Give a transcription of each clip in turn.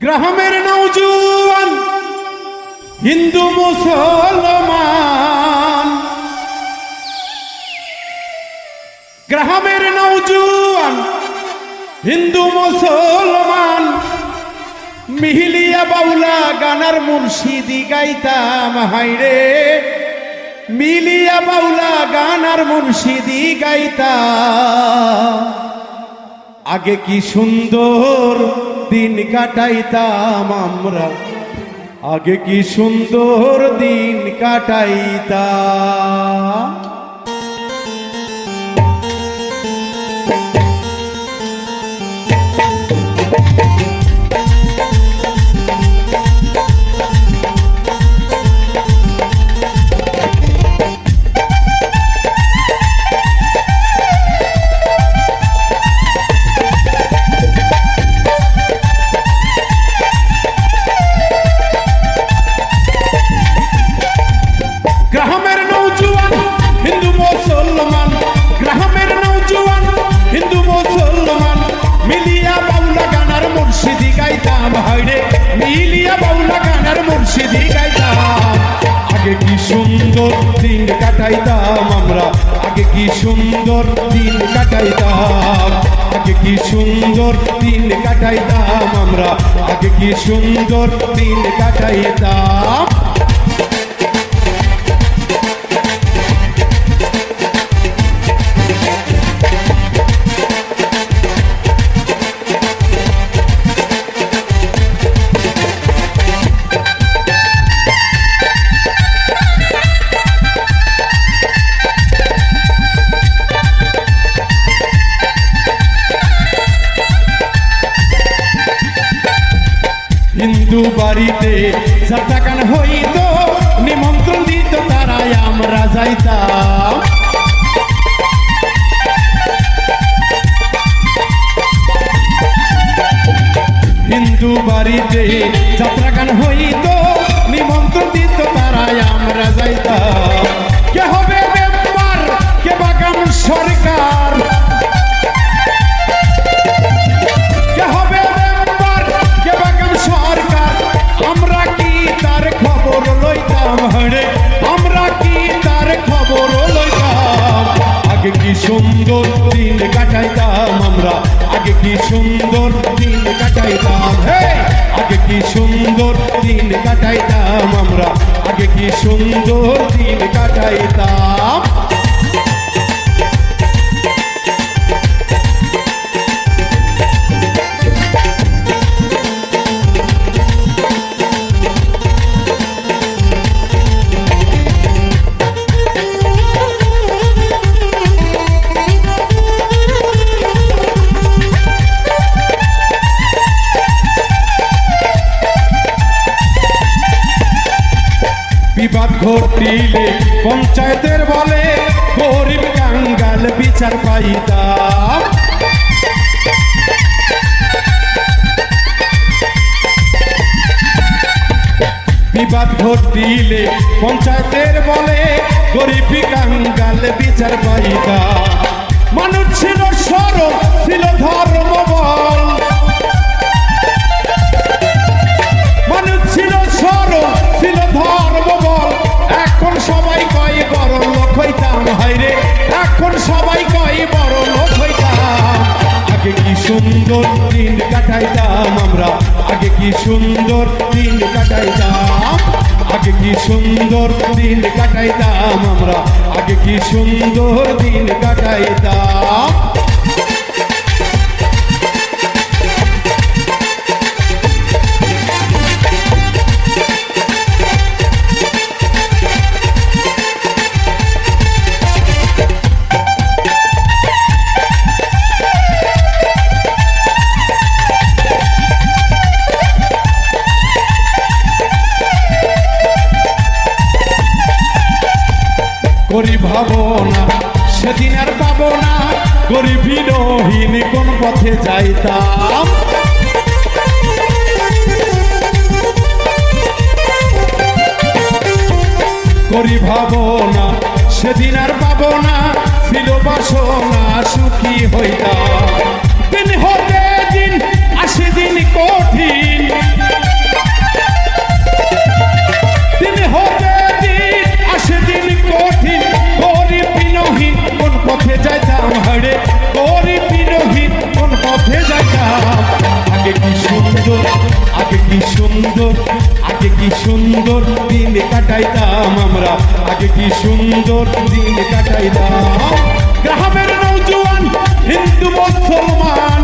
গ্রামের নওজোয়ান হিন্দু মুসলমান, গ্রামের নওজোয়ান হিন্দু মুসলমান, মিহিলিয়া বাউলা গানার মুর্শিদি গাইতাম হাইরে, মিলিয়া বাউলা গানার মুর্শিদি গাইতাম। আগে কি সুন্দর দিন কাটাইতাম আমরা, আগে কি সুন্দর দিন কাটাইতাম। গ্রামের নওজোয়ান হিন্দু মুসলমান, গ্রামের নওজোয়ান হিন্দু মুসলমান, মিলিয়া বাউলা গানার মুর্শিদি গাইতাম হাইরে, মিলিয়া বাউলা গানার মুর্শিদি গাইতাম। আগে কি সুন্দর দিন কাটাইতাম আমরা, আগে কি সুন্দর দিন কাটাইতাম, আগে কি সুন্দর দিন কাটাইতাম আমরা, আগে কি সুন্দর দিন কাটাইতাম। হিন্দু বাড়িতে যাত্রা গান হইতো, নিমন্ত্রণ দিত তারাই আমরা যাইতাম। হিন্দু বাড়িতে যাত্রা গান হইতো, নিমন্ত্রণ দিত তারাই আমরা যাইতাম। কে হবে মেম্বার, কে বাগাম সরকার, কে হবে মেম্বার, কে বাগাম সরকার, আমরা কি তার খবর লইতাম হরে, আমরা কি তার খবর লইতাম। আগে কি সুন্দর দিন কাটাইতাম আমরা, আগে কি সুন্দর দিন কাটাইতাম, হে আগে কি সুন্দর দিন কাটাইতাম আমরা, আগে কি সুন্দর দিন কাটাইতাম। বিবাদ ঘটিলে পঞ্চায়েতের বলে গরিব কাঙ্গাল বিচার পাইতাম। বিবাদ ঘটিলে পঞ্চায়েতের বলে গরিব কাঙ্গাল বিচার পাইতাম। মানুষ ছিল সরল, ছিল ধর্ম বল, মানুষ ছিল সরল, ছিল ধর্ম বল। এখন সবাই কয় বড় লোক হইতাম হাইরে, এখন সবাই কয় বড় লোক হইতাম। আগে কি সুন্দর দিন কাটাইতাম আমরা, আগে কি সুন্দর দিন কাটাইতাম, আগে কি সুন্দর দিন কাটাইতাম আমরা, আগে কি সুন্দর দিন কাটাইতাম। গরিব ভাবো না সেদিন আর পাবো না, গরিবহীন কোন পথে যাইতাম। গরিব ভাবো না সেদিন আর পাবো না, ছিল বাসনা সুখী হইতাম। দিন হতে দিন আসে দিন কঠিন, কি সুন্দর দিন কাটাইতাম আমরা, আগে কি সুন্দর দিন কাটাইতাম। গ্রামের নৌজওয়ান হিন্দু মুসলমান,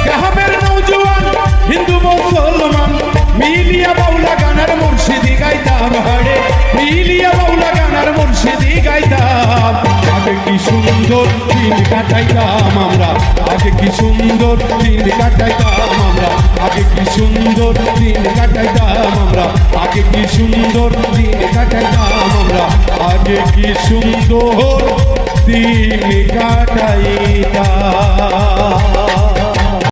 গ্রামের নৌজওয়ান হিন্দু মুসলমান মিলিয়া বাউলা গানার মুর্শিদি গাইতাম হাড়ে, মিলিয়া বাউলা গানার মুর্শিদি গাইতাম। আগে কি সুন্দর দিন কাটাইতাম আমরা, আগে কি সুন্দর দিন কাটাইতাম আমরা, আগে কি সুন্দর দিন কাটাইতাম আমরা, আগে কি সুন্দর দিন কাটাইতাম আমরা, আগে কি সুন্দর দিন কাটাইতাম।